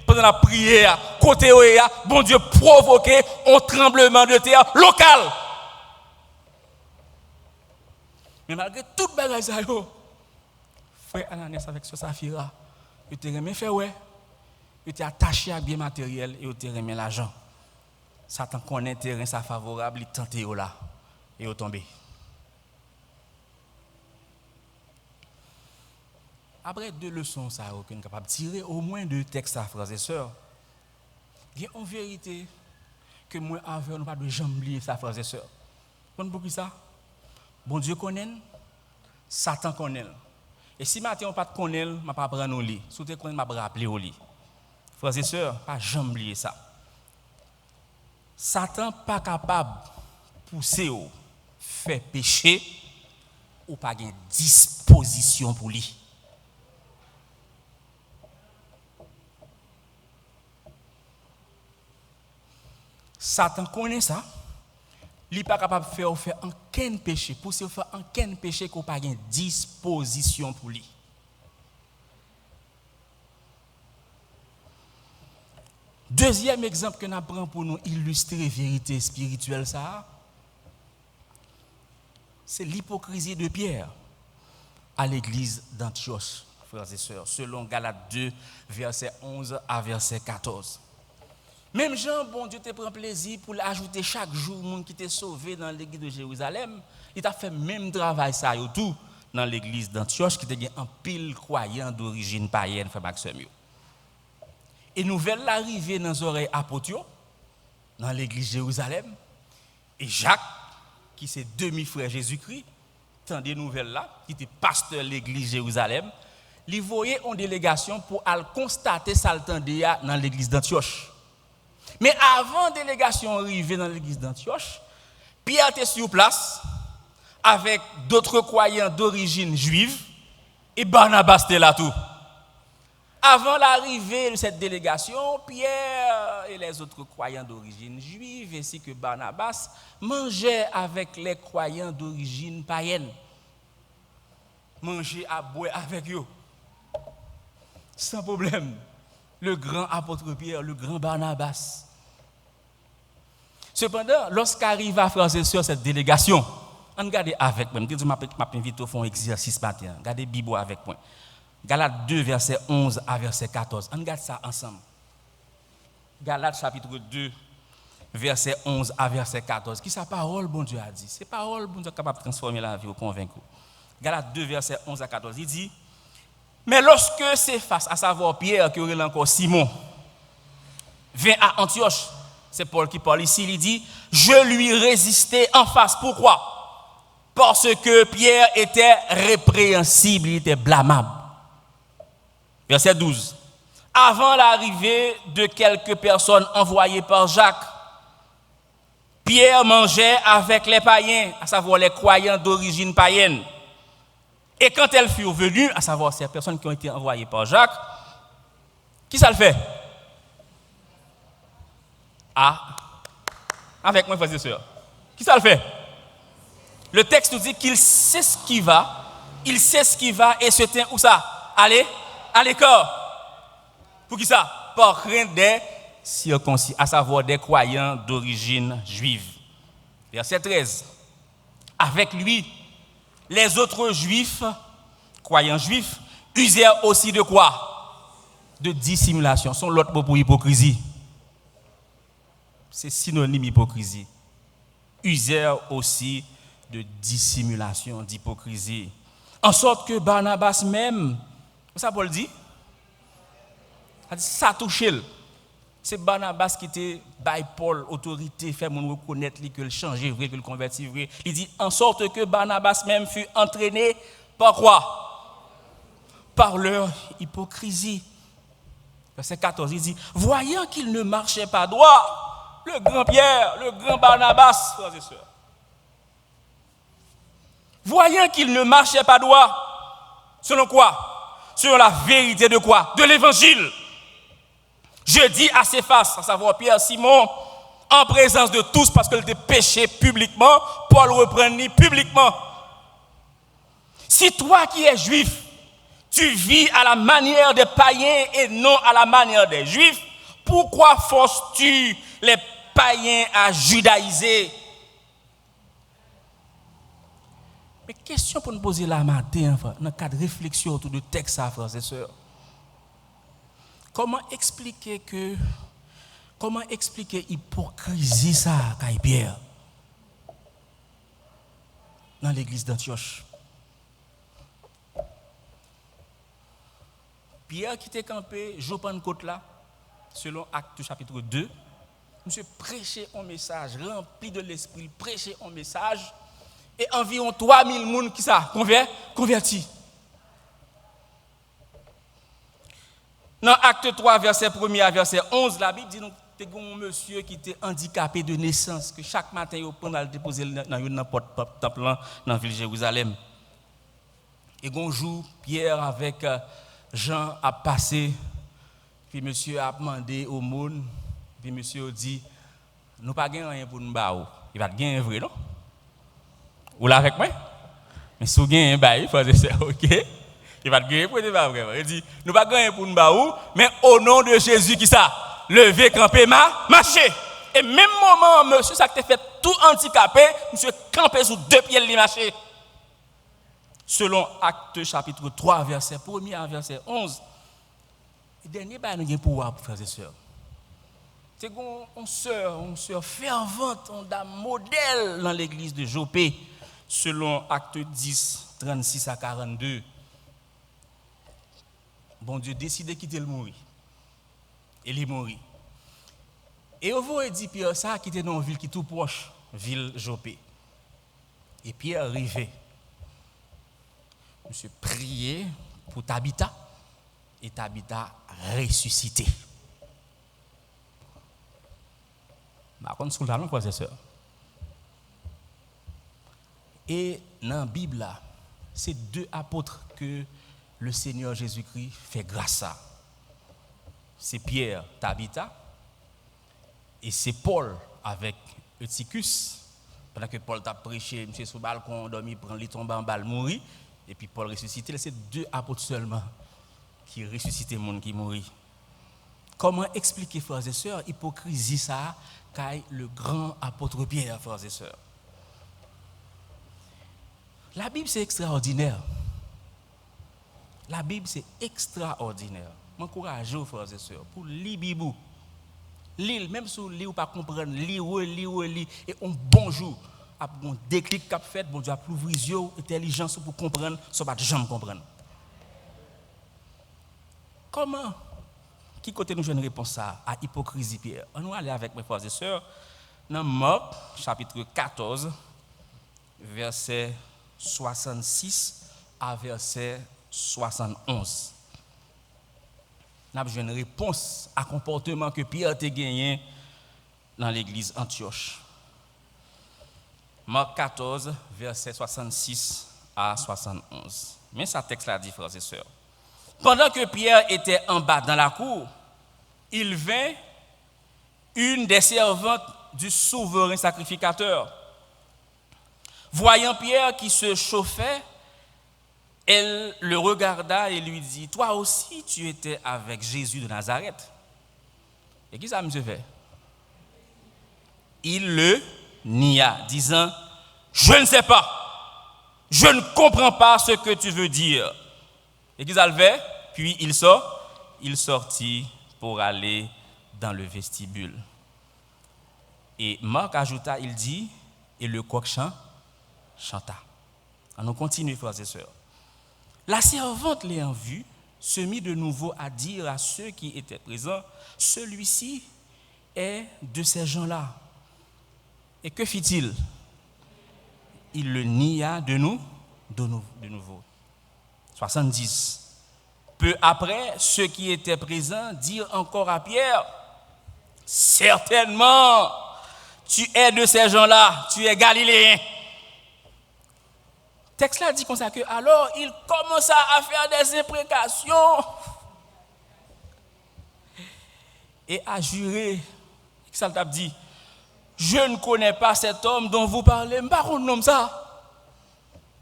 pendant la prière, côté où il a, bon Dieu, provoqué un tremblement de terre local. Mais malgré toute bagage ça, frère Ananias avec ce Saphira, il te remet fait ouais, il te attaché à bien matériel et il te remet l'argent. Satan connaît terrain ça favorable, il tente là et il tombé. Après 2 leçons ça que nous capable tirer au moins 2 textes à frères et sœurs. Il y a en vérité que moi avec nous pas de jamais oublier ça frères et sœurs. Pourquoi ça? Bon Dieu connaît, Satan connaît. Et si matin on pas connaît, m'a pas prendre au lit. Si tu connais m'a rappeler au lit. Frères et sœurs, pas jamais oublier ça. Satan pas capable pousser ou faire péché ou pas gain disposition pour lui. Satan connaît ça. Il n'est pas capable de faire aucun péché, pousser faire aucun péché qu'on pas gain disposition pour lui. Deuxième exemple que nous prenons pour nous illustrer la vérité spirituelle, ça, c'est l'hypocrisie de Pierre à l'église d'Antioche, frères et sœurs, selon Galates 2, verset 11 à verset 14. Même Jean, bon Dieu te prend plaisir pour l'ajouter chaque jour, monde qui t'est sauvé dans l'église de Jérusalem, il a fait même travail ça tout dans l'église d'Antioche qui était un pile croyant d'origine païenne, frère Maxime. Et nouvelle l'arrivée dans les oreilles apôtres dans l'église de Jérusalem. Et Jacques, qui c'est demi-frère Jésus-Christ, tant des nouvelles là, qui était pasteur de l'église de Jérusalem, il voyait en délégation pour aller constater ça dans l'église d'Antioche. Mais avant délégation arrivée dans l'église d'Antioche, Pierre était sur place avec d'autres croyants d'origine juive et Barnabas était là tout. Avant l'arrivée de cette délégation, Pierre et les autres croyants d'origine juive ainsi que Barnabas mangeaient avec les croyants d'origine païenne. Manger à boire avec eux. Sans problème. Le grand apôtre Pierre, le grand Barnabas. Cependant, lorsqu'arrive à frères et sœurs cette délégation, on regarde avec moi. Je m'invite au fond exercice matin. Regardez la Bible avec moi. Galates 2, verset 11 à verset 14. On regarde ça ensemble. Galates chapitre 2, verset 11 à verset 14. Qui sa parole, bon Dieu a dit? C'est parole, bon Dieu, capable de transformer la vie au convaincu. Galates 2, verset 11 à 14. Il dit, mais lorsque c'est face, à savoir Pierre, qui aurait encore Simon, vient à Antioche, c'est Paul qui parle ici, il dit, je lui résistais en face. Pourquoi? Parce que Pierre était répréhensible, il était blâmable. Verset 12. Avant l'arrivée de quelques personnes envoyées par Jacques, Pierre mangeait avec les païens, à savoir les croyants d'origine païenne. Et quand elles furent venues, à savoir ces personnes qui ont été envoyées par Jacques, qui ça le fait? Ah, avec moi, frères et sœurs. Qui ça le fait? Le texte nous dit qu'il s'esquiva et se tint où ça? Allez, à l'écart. Pour qui ça? Par crainte des circoncis, à savoir des croyants d'origine juive. Verset 13. Avec lui, les autres juifs, croyants juifs, usèrent aussi de quoi? De dissimulation. C'est l'autre mot pour hypocrisie. C'est synonyme hypocrisie. Usèrent aussi de dissimulation, d'hypocrisie. En sorte que Barnabas même, ça Paul dit, ça touche. C'est Barnabas qui était by Paul autorité, fait mon reconnaître que le changer vrai, que le convertir vrai. Il dit en sorte que Barnabas même fut entraîné par quoi? Par leur hypocrisie. Verset 14, il dit voyant qu'il ne marchait pas droit, le grand Pierre, le grand Barnabas, frères et sœurs, voyant qu'il ne marchait pas droit, selon quoi? Selon la vérité de quoi? De l'évangile. Je dis à ses faces, à savoir Pierre, Simon, en présence de tous, parce qu'il était péché publiquement, Paul reprend publiquement. Si toi qui es juif, tu vis à la manière des païens et non à la manière des juifs, pourquoi forces-tu les païens à judaïser? Mais question pour nous poser là matin, dans le cadre de réflexion autour du texte, frères et sœurs. Comment expliquer hypocrisie ça, Pierre, dans l'église d'Antioche? Pierre qui était campé, Jopan côte là, selon Actes chapitre 2, monsieur prêchait un message rempli de l'esprit, prêchait un message, et environ 3000 personnes qui ça, convertis. Dans Acte 3, verset 1er à verset 11, la Bible dit nous avons un monsieur qui était handicapé de naissance, que chaque matin, il prend à le déposer dans une porte temple dans la ville de Jérusalem. Et un jour, Pierre avec Jean a passé, puis monsieur a demandé au monde, puis monsieur a dit, nous pas rien pour nous battre. Il va gagner vrai, non? Ou là avec moi? Mais si vous gagnez un bail, il faut dire ça, ok? Il va te gagner pour ne pas vrai. Il dit, nous pas gagner pour nous baou, mais au nom de Jésus qui ça, levé, campé, marché. Et même moment, monsieur, ça qui fait tout handicapé, monsieur campé sous 2 pieds, il marché. Selon Acte chapitre 3, verset 1er à verset 11. Le dernier, nous avons pouvoir pour frères et sœurs. C'est une sœur fervente, une dame modèle dans l'église de Jopé, selon Acte 10, 36 à 42. Bon Dieu décide de quitter le mourir. Et il est mort. Et on va dire Pierre ça qui était dans une ville qui est tout proche, ville Jopé. Et Pierre arrivé. Monsieur prié pour Tabitha et Tabitha ressuscité. Par contre, c'est le frères et sœurs. Et dans la Bible, c'est 2 apôtres que le Seigneur Jésus-Christ fait grâce à. C'est Pierre, Tabitha, et c'est Paul avec Eutychus. Pendant que Paul t'a prêché, monsieur sur le balcon, dormi, prend les tombes en balle, mourir, et puis Paul ressuscité. C'est 2 apôtres seulement qui ressuscitent les gens qui mourent. Comment expliquer, frères et sœurs, hypocrisie ça, qu'aille le grand apôtre Pierre, frères et sœurs? La Bible, c'est extraordinaire. La Bible, c'est extraordinaire. M'encourage aux frères et sœurs pour lire la Bible. Lire, même si vous ne pas comprendre, lire, et un bon jour, un déclic qu'a fait, bon Dieu a ouvert les yeux, intelligence pour comprendre, ça va jamais comprendre. Comment, qui côté nous une réponse à hypocrisie, Pierre? On va aller avec mes frères et sœurs dans Marc, chapitre 14, verset 66 à verset 71. Nous avons une réponse à comportement que Pierre a gagné dans l'église Antioche. Marc 14, verset 66 à 71. Mais ça texte là dit, frères et sœurs. Pendant que Pierre était en bas dans la cour, il vint une des servantes du souverain sacrificateur. Voyant Pierre qui se chauffait, elle le regarda et lui dit, « Toi aussi, tu étais avec Jésus de Nazareth. » Et qui ça, monsieur fait? Il le nia, disant, « Je ne sais pas. Je ne comprends pas ce que tu veux dire. » Et qui ça le fait? Puis il sortit pour aller dans le vestibule. Et Marc ajouta, il dit, et le coq chanta. On continue, frères et sœurs. La servante l'ayant vu, se mit de nouveau à dire à ceux qui étaient présents, celui-ci est de ces gens-là. Et que fit-il? Il le nia de nouveau. 70. Peu après, ceux qui étaient présents dirent encore à Pierre, certainement, tu es de ces gens-là, tu es galiléen. Le texte là dit comme ça que alors il commença à faire des imprécations et à jurer. Ça t'a dit, je ne connais pas cet homme dont vous parlez, mais par nom ça.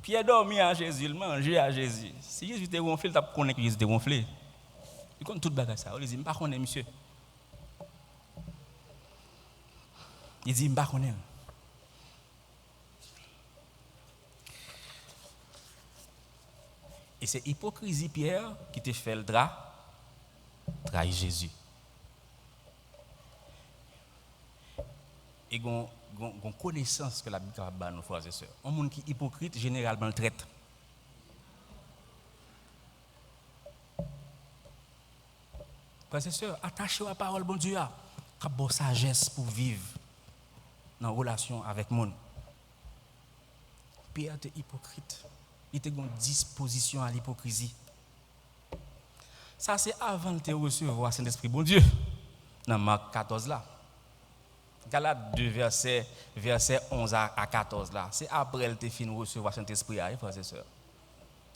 Pierre dormit à Jésus, il mangeait à Jésus. Si Jésus était gonflé, il connaît que Jésus était gonflé. Il connaît tout le bagage ça. Il dit, je ne connais pas monsieur. Il dit, je ne connais pas. Et c'est hypocrisie Pierre qui te fait le trahir Jésus. Et qu'on connaissance que la Bible a donné nos frères et sœurs. Un monde qui est hypocrite, généralement, le traite. Frères et sœurs, attachez à la parole de Dieu, à la bonne sagesse pour vivre dans une relation avec le monde. Pierre était hypocrite. Il était une disposition à l'hypocrisie. Ça, c'est avant de recevoir Saint-Esprit, bon Dieu. Dans Marc 14 là. Galates 2, verset 11 à 14 là. C'est après elle te fin recevoir Saint-Esprit, frères et sœurs.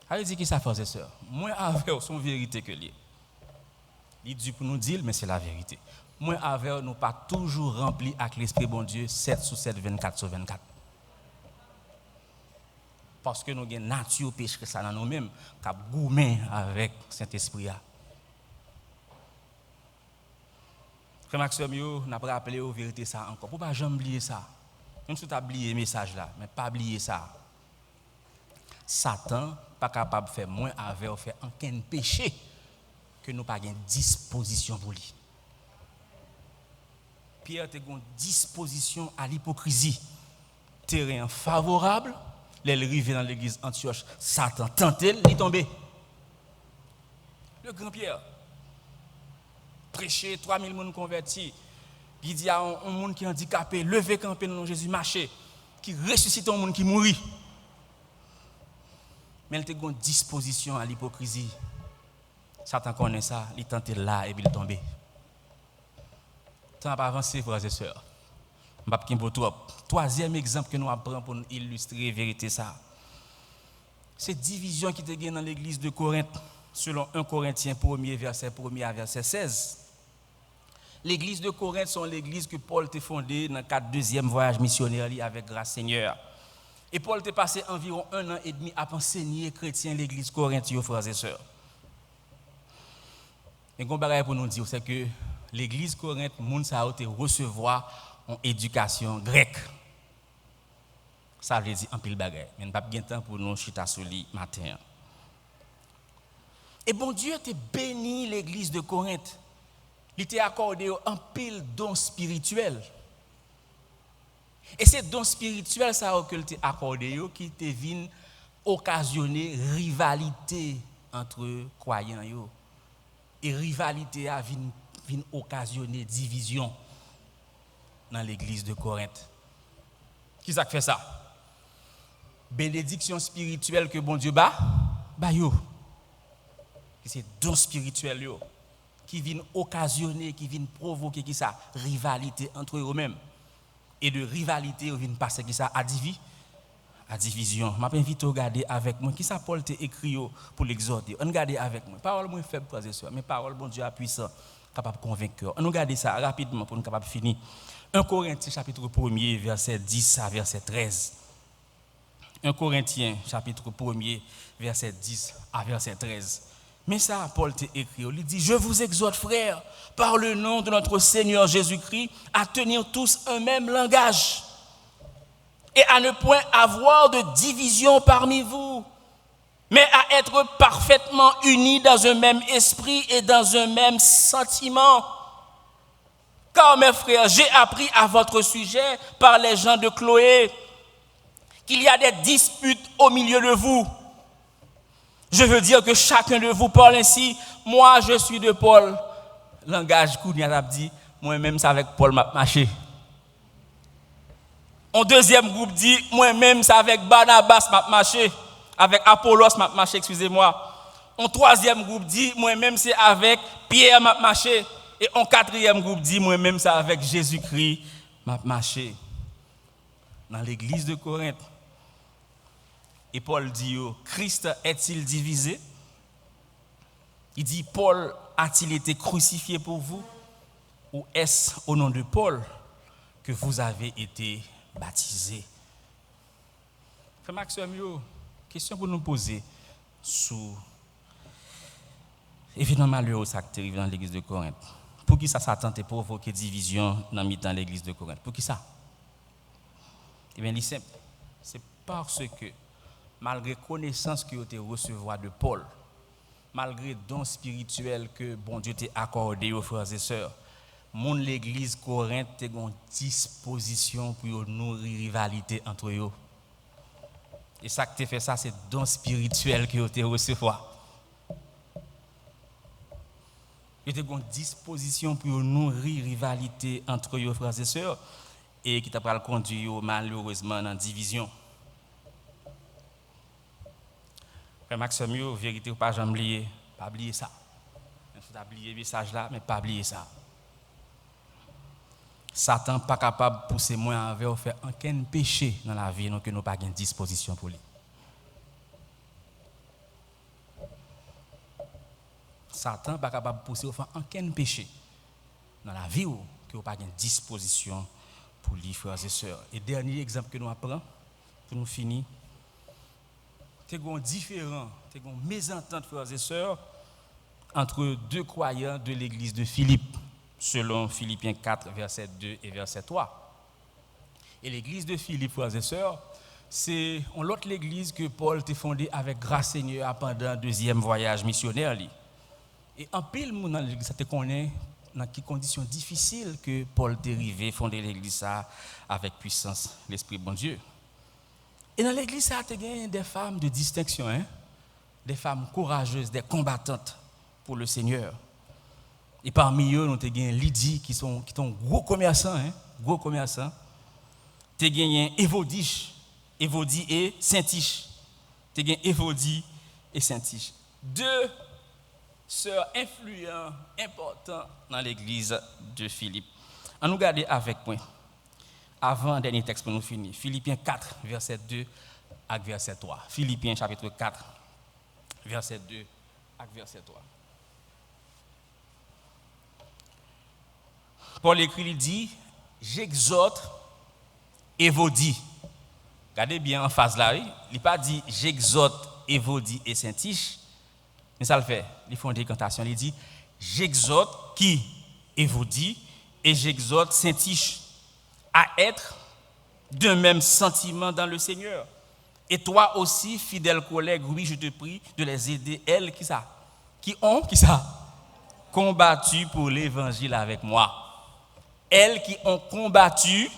Elle dit qui ça, frères et sœurs? Moi avec son vérité que lui. Il dit pour nous dire, mais c'est la vérité. Moi avec nous pas toujours rempli avec l'Esprit bon Dieu 7/7, 24/24. Parce que nous avons une nature pécheresse ça dans nous-mêmes, qui a gourmé avec Saint-Esprit. Frère Maxime, nous avons rappelé aux vérités ça encore. Pour ne pas jamais oublier ça. Même si tu as oublié le message là, mais pas oublier ça. Satan n'est pas capable de faire moins avec ou faire aucun péché que nous n'avons pas de disposition pour lui. Pierre a une disposition à l'hypocrisie. Terrain favorable. Elle arrive dans l'église Antioche, Satan tentait, il est tombé. Le grand Pierre, prêcher, 3000 personnes convertis, il dit à un monde qui est handicapé, lever camper dans Jésus, marcher, qui ressuscite un monde qui mourit. Mais il a une disposition à l'hypocrisie. Satan connaît ça, il tentait là et puis il est tombé. Temps pas avancé, frères et sœurs. Troisième exemple que nous apprenons pour nous illustrer la vérité ça. C'est division qui était dans l'église de Corinthe, selon 1 Corinthiens 1er, verset 1er à verset 16. L'église de Corinthe, c'est l'église que Paul a fondée dans le cadre du deuxième voyage missionnaire avec grâce Seigneur. Et Paul a passé environ 1 an et demi à enseigner chrétiens l'église Corinthe, frères et sœurs. Et qu'on bagaille pour nous dire, c'est que l'église Corinthe, moun sa a recevoir en éducation grecque. Ça veut dire en pile bagaille. Mais nous n'avons pas de temps pour nous chita sur le matin. Et bon Dieu t'a béni l'église de Corinthe. Il t'a accordé un pile don spirituel. Et ces dons spirituels ça que t'a accordé qui t'a vinn occasionner rivalité entre croyants yo. Et rivalité a vinn occasionner division dans l'église de Corinthe. Qui ça fait ça? Bénédiction spirituelle que bon Dieu ba yo. C'est don spirituel yo qui viennent occasionner, qui viennent provoquer qui ça rivalité entre eux-mêmes. Et de rivalité ils viennent passer qui ça à à division. Je m'invite à regarder avec moi. Qui ça Paul t'a écrit pour l'exhorter? On regarde avec moi. Parole moins faible, frères et sœurs, mais parole, bon Dieu, puissant, capable de convaincre. On regarde ça rapidement pour nous capable de finir. 1 Corinthiens, chapitre 1er, verset 10 à verset 13. 1 Corinthiens, chapitre 1er, verset 10 à verset 13. Mais ça, Paul t'a écrit, il dit, je vous exhorte, frères, par le nom de notre Seigneur Jésus-Christ, à tenir tous un même langage et à ne point avoir de division parmi vous, mais à être parfaitement unis dans un même esprit et dans un même sentiment. Car mes frères, j'ai appris à votre sujet par les gens de Chloé qu'il y a des disputes au milieu de vous. Je veux dire que chacun de vous parle ainsi. Moi, je suis de Paul. Langage Kounia a dit, moi-même, c'est avec Paul m'a marché. Un deuxième groupe dit, moi-même, c'est avec Barnabas m'a marché. Avec Apollos m'a marché, excusez-moi. Un troisième groupe dit, moi-même, c'est avec Pierre m'a marché. Et un quatrième groupe dit, moi-même, c'est avec Jésus-Christ m'a marché. Dans l'église de Corinthe. Et Paul dit, Christ est-il divisé? Il dit, Paul a-t-il été crucifié pour vous? Ou est-ce au nom de Paul que vous avez été baptisés? Frère Maxime, question pour nous poser sur événement malheureux qui arrive dans l'église de Corinthe. Pour qui ça s'attend et provoquer division dans l'église de Corinthe? Pour qui ça? Eh bien, c'est simple. C'est parce que malgré connaissance que vous avez recevoir de Paul, malgré don spirituel que bon Dieu t'a accordé aux frères et sœurs, l'église Corinthe a une disposition pour nourrir rivalité entre eux. Et ça que tu fait ça, c'est don spirituel que vous avez recevoir. Il y a une disposition pour nourrir rivalité entre eux, frères et sœurs, et qui t'a pas conduit malheureusement dans division. Frère Maxime, vérité ou pas, j'aime oublier, pas oublier ça. Il faut oublier le message là, mais pas oublier ça. Satan n'est pas capable de pousser moi à faire aucun péché dans la vie, donc nous n'avons pas de disposition pour lui. Satan n'est pas capable de pousser à faire aucun péché dans la vie, où nous n'avons pas de disposition pour lui, frères et sœurs. Et dernier exemple que nous apprenons, pour nous finir, c'est un différent, c'est une mésentente, frères et sœurs, entre deux croyants de l'église de Philippe, selon Philippiens 4, verset 2 et verset 3. Et l'église de Philippe, frères et sœurs, c'est l'autre l'église que Paul a fondée avec grâce Seigneur pendant le deuxième voyage missionnaire. Et en pile, dans l'église, ça te connaît dans quelles conditions difficiles que Paul est arrivé fonder l'église avec puissance, l'Esprit bon Dieu. Et dans l'église, ça a gagné des femmes de distinction, des femmes courageuses, des combattantes pour le Seigneur. Et parmi eux, nous avons gagné Lydie, qui sont gros commerçants, gros commerçants. Nous avons gagné Évodie et Saint-Tiche. Nous avons gagné Évodie et Saint-Tiche. Deux sœurs influentes, importantes dans l'église de Philippe. On nous regarde avec moi. Avant le dernier texte pour nous finir. Philippiens 4, verset 2 à verset 3. Philippiens chapitre 4, verset 2 à verset 3. Paul écrit, il dit, j'exhorte Évodie. Regardez bien en face là, il n'a pas dit j'exhorte Évodie et Saint-Tiche, mais ça le fait. Il font des cantations, il dit, j'exhorte qui? Évodie, et j'exhorte Saint-Tiche à être d'un même sentiment dans le Seigneur. Et toi aussi, fidèle collègue, oui, je te prie de les aider, elles qui ont combattu pour l'évangile avec moi. Elles qui ont combattu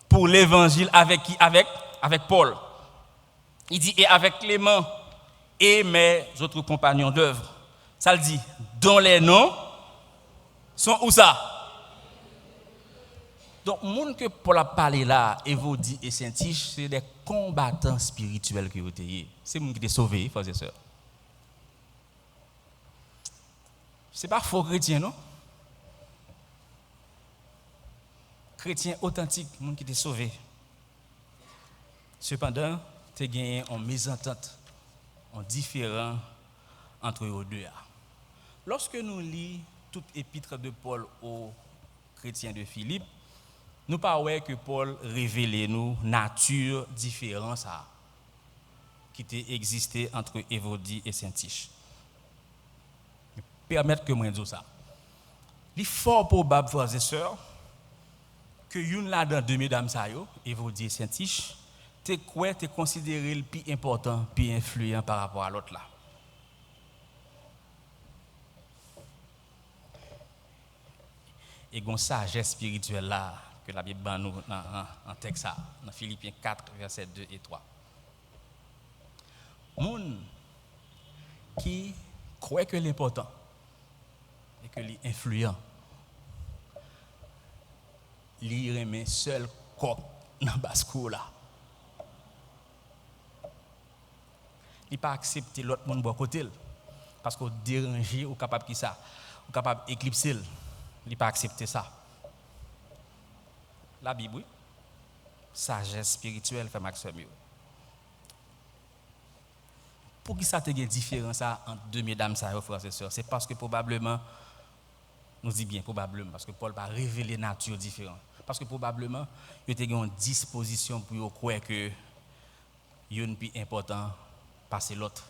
pour l'évangile avec qui? Avec Paul. Il dit, et avec Clément et mes autres compagnons d'œuvre. Ça le dit, dont les noms sont où ça? Donc, les gens que Paul a parlé là, Évodie et Saint-Tiche, c'est des combattants spirituels qui ont été. C'est les gens qui ont été sauvés, frères et sœurs. Ce n'est pas faux chrétien, non? Chrétien authentique, les gens qui ont été sauvés. Cependant, tu as gagné en mésentente, en différent entre eux deux. Lorsque nous lisons toute épître de Paul aux chrétiens de Philippe, nous parlons que Paul révèle nous nature différente qui existait entre Évodie et Saint-Tiche. Permettez que moi dise ça. Il est fort probable, frères et sœurs, que une là dans deux mesdames ça yo, Évodie et Saint-Tiche, tu considéré le plus important, plus influent par rapport à l'autre là. Et une sagesse spirituelle là que la Bible nous en texte ça, dans Philippiens 4 versets 2 et 3. Moun qui croit que l'important et que l'influent, il remet seul corps dans bascule là. Il pas accepter l'autre monde à côté parce qu'on déranger ou capable qui ça, ou capable éclipser. Il pas accepter ça. La Bible, oui. Sagesse spirituelle fait maximum. Pour qui ça te une différence entre deux mesdames ça frères et sœurs, c'est parce que probablement nous dit bien probablement parce que Paul va révéler nature différente. Parce que probablement il y a une disposition pour croire que une plus important passer l'autre.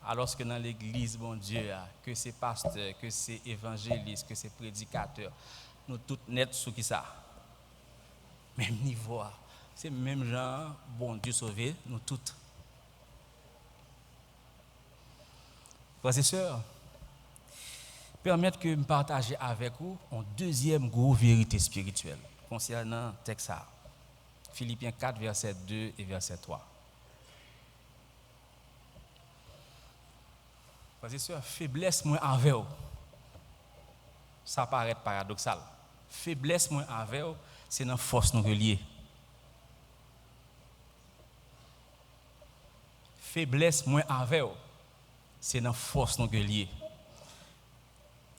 Alors que dans l'église, bon Dieu, que c'est pasteur, que c'est évangéliste, que c'est prédicateur, nous tous nets sur qui ça? Même niveau, c'est même genre, bon Dieu sauvé, nous tous. Frères et sœurs, permettez que je partage avec vous une deuxième grosse vérité spirituelle concernant le texte. Philippiens 4, verset 2 et verset 3. Frères et sœurs, faiblesse moins envers vous. Ça paraît paradoxal. Faiblesse moins envers vous, c'est dans force nous relier. Faiblesse moins envers vous, c'est dans force nous relier.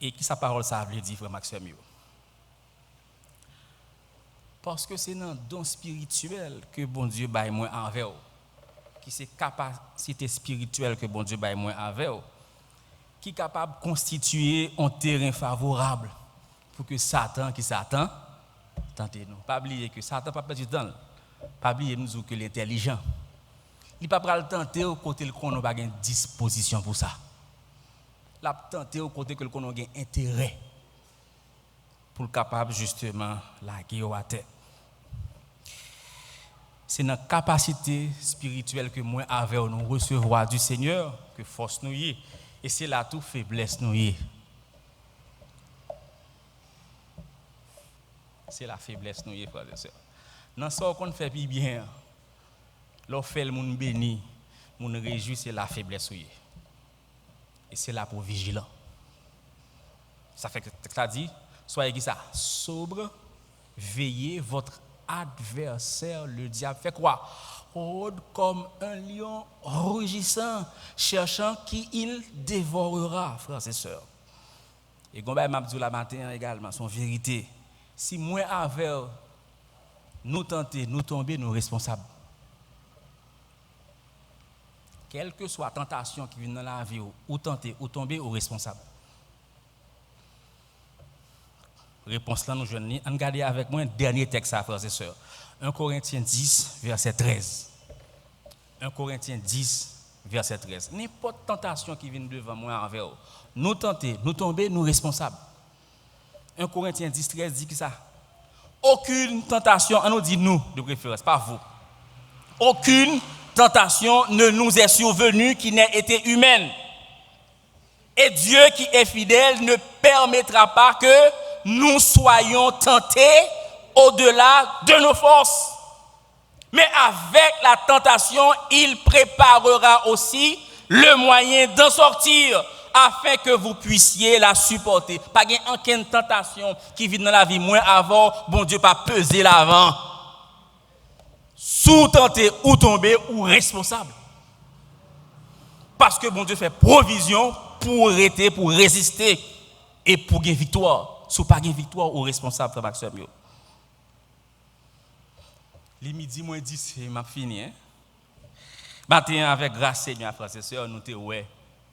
Et qui sa parole ça veut dire, frère Maxime? Parce que c'est dans le don spirituel que bon Dieu baille moins envers vous. Qui c'est capacité spirituelle que bon Dieu baille moins envers vous. Qui est capable de constituer un terrain favorable pour que Satan, tente nous. Pas oublier que Satan pas perdre du temps. Pas oublier nous que l'intelligent. Il pas le tenter au côté le qu'on a une disposition pour ça. La tenter au côté que le qu'on a un intérêt pour le capable justement la guerre à terre. C'est notre capacité spirituelle que moi avec nous recevoir du Seigneur que force nous y. Et c'est là tout faiblesse nous y. C'est la faiblesse nous y, frères et sœurs. Dans ce qu'on fait bien, l'on fait le monde béni, monde réjouit, c'est la faiblesse nous y. Et c'est là pour vigilant. Ça fait que ça dit, soyez qui ça, sobre, veillez, votre adversaire, le diable, fait quoi? Rôde comme un lion rugissant, cherchant qui il dévorera, frères et sœurs. Et Gomba m'a dit la matin également, son vérité. Si moi avec nous tenter, nous tomber, nous responsables. Quelle que soit la tentation qui vient dans la vie, ou tenter, ou tomber, ou responsable. Réponse là, nous jeunes, regardez avec moi un dernier texte, frères et sœurs. 1 Corinthiens 10, verset 13. 1 Corinthiens 10, verset 13. N'importe tentation qui vient devant moi envers vous, nous tenter, nous tomber, nous responsables. 1 Corinthiens 10, 13 dit que ça. Aucune tentation, on nous dit nous de préférence, pas vous. Aucune tentation ne nous est survenue qui n'ait été humaine. Et Dieu qui est fidèle ne permettra pas que nous soyons tentés au-delà de nos forces. Mais avec la tentation, il préparera aussi le moyen d'en sortir afin que vous puissiez la supporter. Pas qu'il y ait aucune tentation qui vit dans la vie moins avant, bon Dieu pas peser l'avant. Sous-tenté ou tomber ou responsable. Parce que bon Dieu fait provision pour arrêter, pour résister et pour gagner victoire. Si pas gagner victoire ou responsable, frère Maxime. Les midi moins 10, et m'a fini. Hein? Matin, avec grâce Seigneur, frères et sœurs, nous avons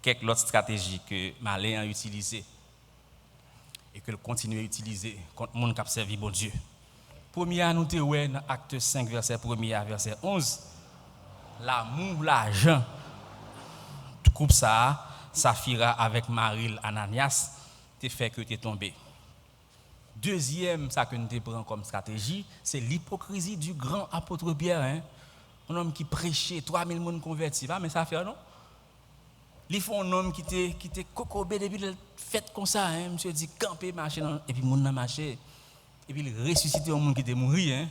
quelques autres stratégies que Malin a utilisées et que le continue à utiliser contre le monde qui a servi bon Dieu. Premier, nous avons dans Acte 5, verset 1 à verset 11, l'amour, l'argent, tout couple ça, Saphira avec Marie Ananias, te fait que tu es tombé. Deuxième, ça que nous te prenons comme stratégie, c'est l'hypocrisie du grand apôtre Pierre. Hein? Un homme qui prêchait, 3000 personnes convertis, mais ça fait non? Il faut un homme qui était cocobé depuis le fait comme ça. Hein? Monsieur dit camper, marcher, et puis moun nan marché. Et puis il ressuscité un monde qui était mort. Hein?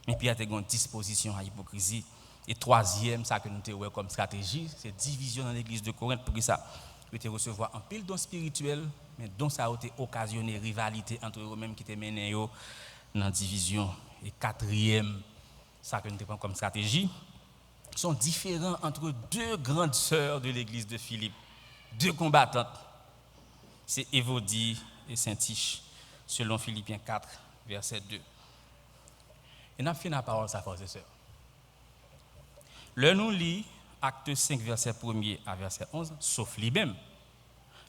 Et puis il y a une disposition à l'hypocrisie. Et troisième, ça que nous avons comme stratégie, c'est division dans l'église de Corinthe pour que ça puisse recevoir un pile don spirituel, mais dont ça a occasionné rivalité entre eux-mêmes qui étaient menés dans la division. Et quatrième, ça que nous avons comme stratégie, sont différents entre deux grandes sœurs de l'église de Philippe, deux combattantes. C'est Évodie et Saint-Tiche, selon Philippiens 4, verset 2. Et nous avons fini la parole, ça, frères et sœurs. Le nous lit Acte 5, verset 1er à verset 11, sauf lui-même.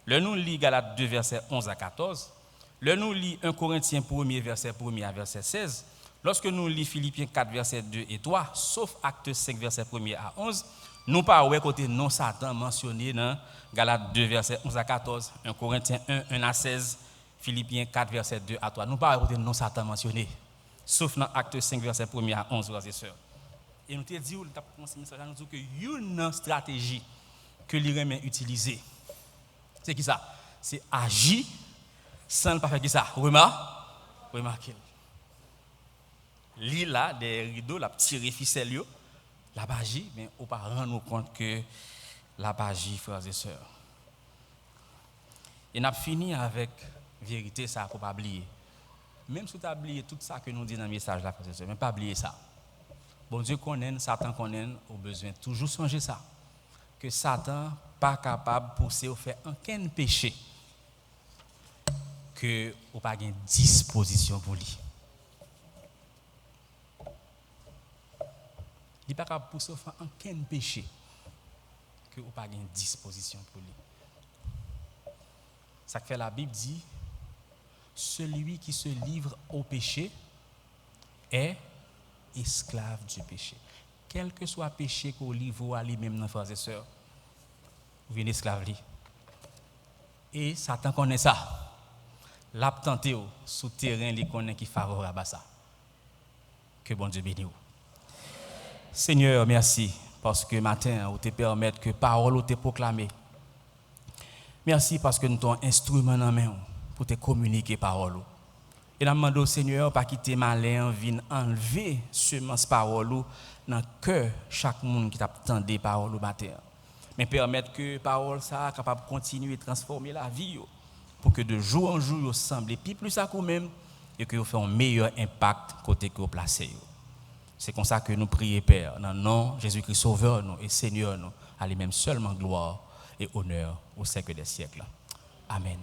Le nous lit Galates 2, verset 11 à 14. Le nous lit 1 Corinthiens 1er, verset 1er à verset 16. Lorsque nous lisons Philippiens 4, verset 2 et 3, sauf Acte 5, verset 1er à 11, nous parlons côté non Satan mentionné dans Galates 2, verset 11 à 14, 1 Corinthiens 1, 1 à 16, Philippiens 4, verset 2 à 3. Nous parlons côté non Satan mentionné, sauf dans Acte 5, verset 1er à 11, frères et sœurs. Et nous te dit, nous avons commencé à nous dire que une stratégie que l'Irémien utilise, c'est qui ça? C'est agir sans ne pas faire qui ça? Remarquez. Li là, des rideaux, la petite ficelle, la bagie, mais on ne peut pas rendre compte que la bagie, frères et sœurs. Et nous avons fini avec vérité, ça, pour ne pas oublier. Même si tu as oublié tout ça que nous disons dans le message, là, frères et sœurs, mais pas oublier ça. Bon Dieu connaît, Satan connaît, au besoin toujours songer ça. Que Satan n'est pas capable de pousser ou faire aucun péché que ou pas une disposition pour lui. Il n'est pas capable de pousser ou faire aucun péché que ou pas une disposition pour lui. Ça fait la Bible dit, celui qui se livre au péché est esclave du péché. Quel que soit le péché qu'on livre à lui-même, nos frères et sœurs, vous venez esclave. Et Satan connaît ça. L'a tenté sous terrain, il connaît qui est favorable à ça. Que bon Dieu bénisse. Seigneur, merci parce que matin, vous te permettez que parole te proclamer. Merci parce que nous avons un instrument en main pour te communiquer parole. Et nous demandons au Seigneur pas quitter malin, vienne enlever semence parole dans le cœur chaque monde qui t'attendait parole au matin. Mais permettre que parole ça capable de continuer à transformer la vie pour que de jour en jour, vous semblez plus à vous-même et que vous fassiez un meilleur impact côté que vous placez. C'est comme ça que nous prions, Père, dans le nom de Jésus-Christ, Sauveur nous et Seigneur nous, à lui-même seulement gloire et honneur au siècle des siècles. Amen.